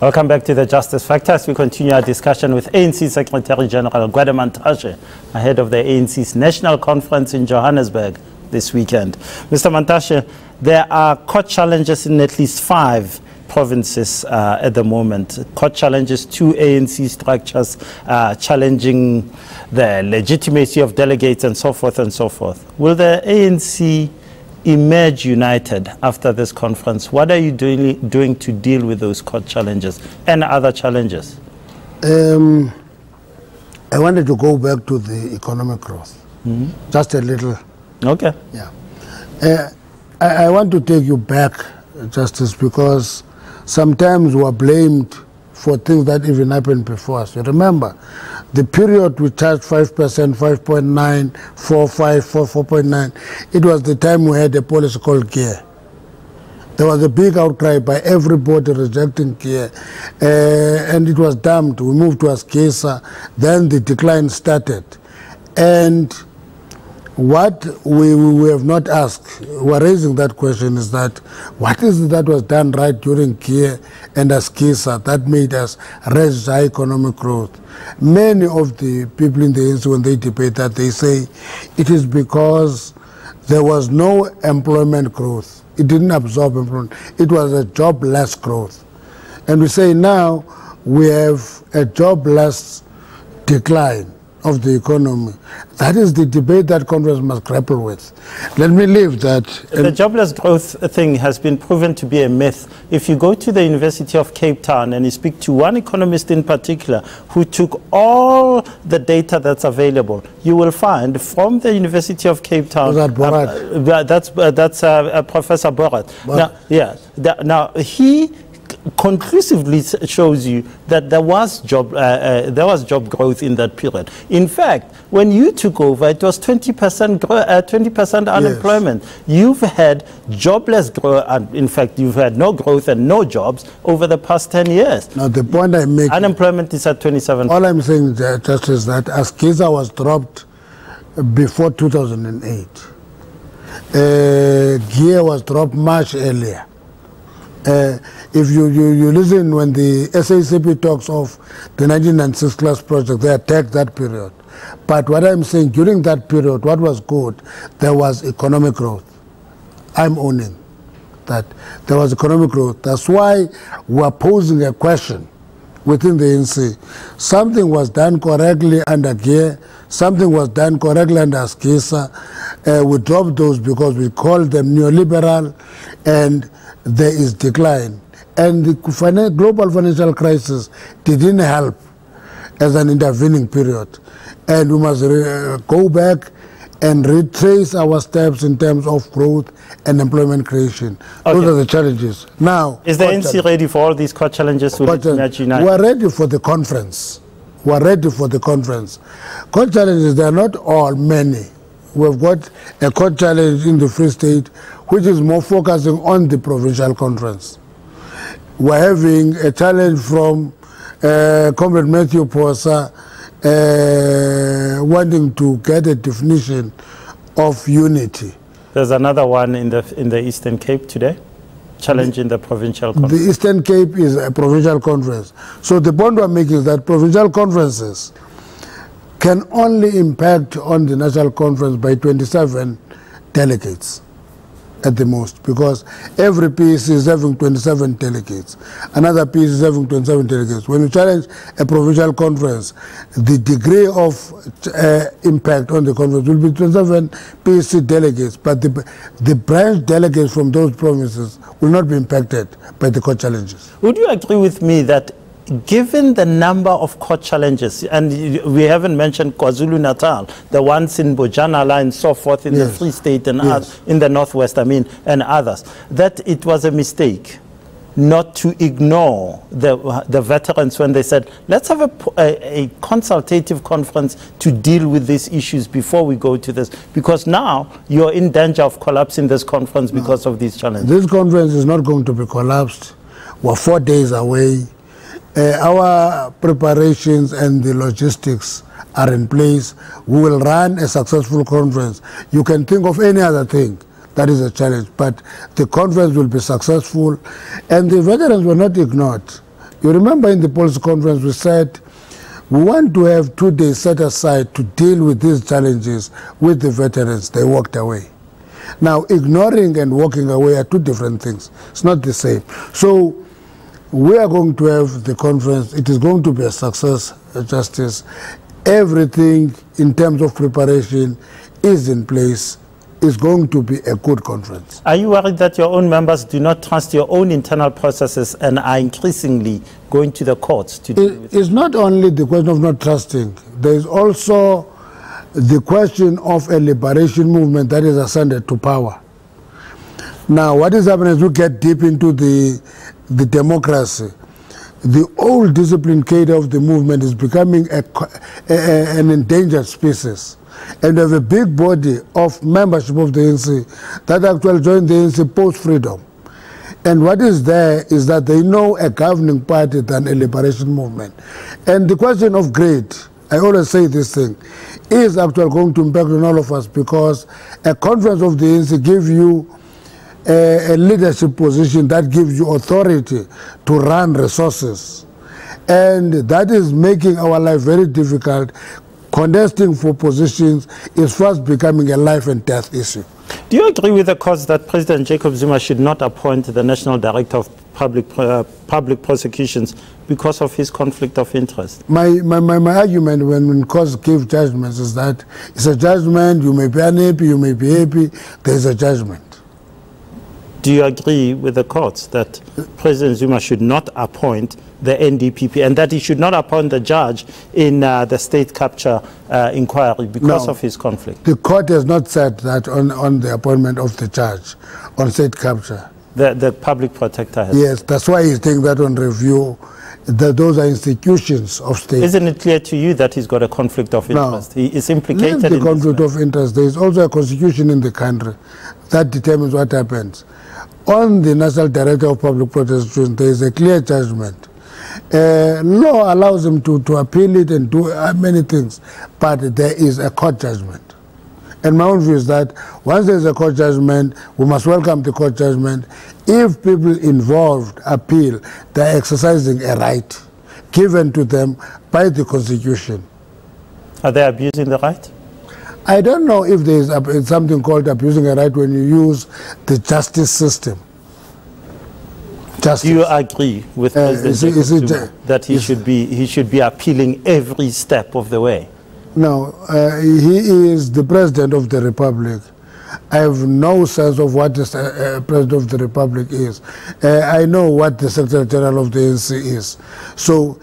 Welcome back to the Justice Factor as we continue our discussion with ANC Secretary General Gwede Mantashe ahead of the ANC's National Conference in Johannesburg this weekend. Mr. Mantashe, there are court challenges in at least 5 provinces at the moment. Court challenges to ANC structures, challenging the legitimacy of delegates and so forth and so forth. Will the ANC emerge united after this conference? What are you doing to deal with those court challenges and other challenges? I wanted to go back to the economic growth, just a little. Okay. Yeah. I want to take you back, Justice, because sometimes we are blamed for things that even happened before us. You remember, the period we charged 5%, 5.9, 4.5, 4.9, it was the time we had a policy called GEAR. There was a big outcry by everybody rejecting GEAR, and it was dumped. We moved to Asgisa, then the decline started. And what we have not asked, we're raising that question, is that what is it that was done right during GEAR and Asgisa that made us raise high economic growth? Many of the people in the ANC, when they debate that, they say it is because there was no employment growth. It didn't absorb employment. It was a jobless growth. And we say now we have a jobless decline of the economy. That is the debate that Congress must grapple with. Let me leave that. The jobless growth thing has been proven to be a myth. If you go to the University of Cape Town and you speak to one economist in particular who took all the data that's available, you will find from the University of Cape Town, that's Professor Borat. Now he conclusively shows you that there was job growth in that period. In fact, when you took over, it was 20% unemployment. Yes. You've had jobless growth, and in fact, you've had no growth and no jobs over the past 10 years. Now, the point I make, unemployment is at 27%. All I'm saying, Justice, is that Asgisa was dropped before 2008. GEAR was dropped much earlier. If you listen when the SACP talks of the 1996 class project, they attack that period. But what I'm saying, during that period, what was good, there was economic growth. I'm owning that there was economic growth. That's why we're posing a question within the ANC. Something was done correctly under GEAR, something was done correctly under Asgisa. We dropped those because we called them neoliberal, and there is decline. And the global financial crisis didn't help as an intervening period. And we must go back and retrace our steps in terms of growth and employment creation. Okay. Those are the challenges. Now, is the ANC ready for all these court challenges? We are ready for the conference. We are ready for the conference. Court challenges, they are not all, many. We've got a court challenge in the Free State, which is more focusing on the provincial conference. We're having a challenge from Comrade Matthew Posa, wanting to get a definition of unity. There's another one in the Eastern Cape today, challenging the provincial conference. The Eastern Cape is a provincial conference. So the point we're making is that provincial conferences can only impact on the national conference by 27 delegates at the most, because every piece is having 27 delegates. Another piece is having 27 delegates. When you challenge a provincial conference, the degree of impact on the conference will be 27 PC delegates, but the branch delegates from those provinces will not be impacted by the court challenges. Would you agree with me that given the number of court challenges, and we haven't mentioned KwaZulu-Natal, the ones in Bojana and so forth in the Free State and in the Northwest, and others, that it was a mistake not to ignore the veterans when they said, let's have a consultative conference to deal with these issues before we go to this, because now you're in danger of collapsing this conference because of these challenges. This conference is not going to be collapsed. We're 4 days away. Our preparations and the logistics are in place. We will run a successful conference. You can think of any other thing that is a challenge, but the conference will be successful. And the veterans were not ignored. You remember in the policy conference we said we want to have 2 days set aside to deal with these challenges with the veterans. They walked away. Now, ignoring and walking away are two different things. It's not the same. So we are going to have the conference. It is going to be a success, Justice. Everything in terms of preparation is in place. It's going to be a good conference. Are you worried that your own members do not trust your own internal processes and are increasingly going to the courts to deal with it? It's not only the question of not trusting. There is also the question of a liberation movement that is ascended to power. Now, what is happening as we get deep into the democracy, the old disciplined cadre of the movement is becoming an endangered species. And we have a big body of membership of the ANC that actually joined the ANC post-freedom. And what is there is that they know a governing party than a liberation movement. And the question of grade, I always say this thing, is actually going to impact on all of us, because a conference of the ANC gives you a leadership position that gives you authority to run resources. And that is making our life very difficult. Contesting for positions is fast becoming a life and death issue. Do you agree with the cause that President Jacob Zuma should not appoint the National Director of Public Prosecutions because of his conflict of interest? My argument when courts give judgments is that it's a judgment. You may be unhappy, you may be happy. There is a judgment. Do you agree with the courts that President Zuma should not appoint the NDPP and that he should not appoint the judge in the state capture inquiry because of his conflict? The court has not said that on the appointment of the judge on state capture. The public protector has. Yes, that's why he's taking that on review. Those are institutions of state. Isn't it clear to you that he's got a conflict of interest? He is implicated in the conflict of interest. There is also a constitution in the country that determines what happens. On the National Director of Public Prosecution, there is a clear judgment. Law allows him to appeal it and do many things, but there is a court judgment. And my own view is that once there is a court judgment, we must welcome the court judgment. If people involved appeal, they are exercising a right given to them by the Constitution. Are they abusing the right? I don't know if there is something called abusing a right when you use the justice system. Justice. Do you agree with President Jacob Zuma that he should be appealing every step of the way? No, he is the President of the Republic. I have no sense of what the President of the Republic is. I know what the Secretary General of the ANC is. So,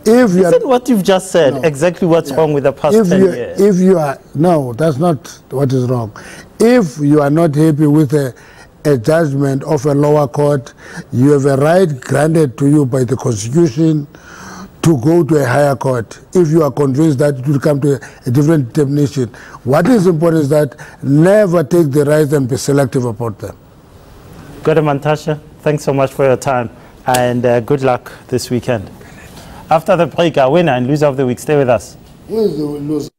if you isn't what you've just said exactly what's wrong with the past 10 years? If you are, no, that's not what is wrong. If you are not happy with a judgment of a lower court, you have a right granted to you by the Constitution to go to a higher court. If you are convinced that it will come to a different determination, what is important is that never take the rights and be selective about them. Gwede Mantashe, thanks so much for your time, and good luck this weekend. After the break, our winner and loser of the week. Stay with us. Who is the loser?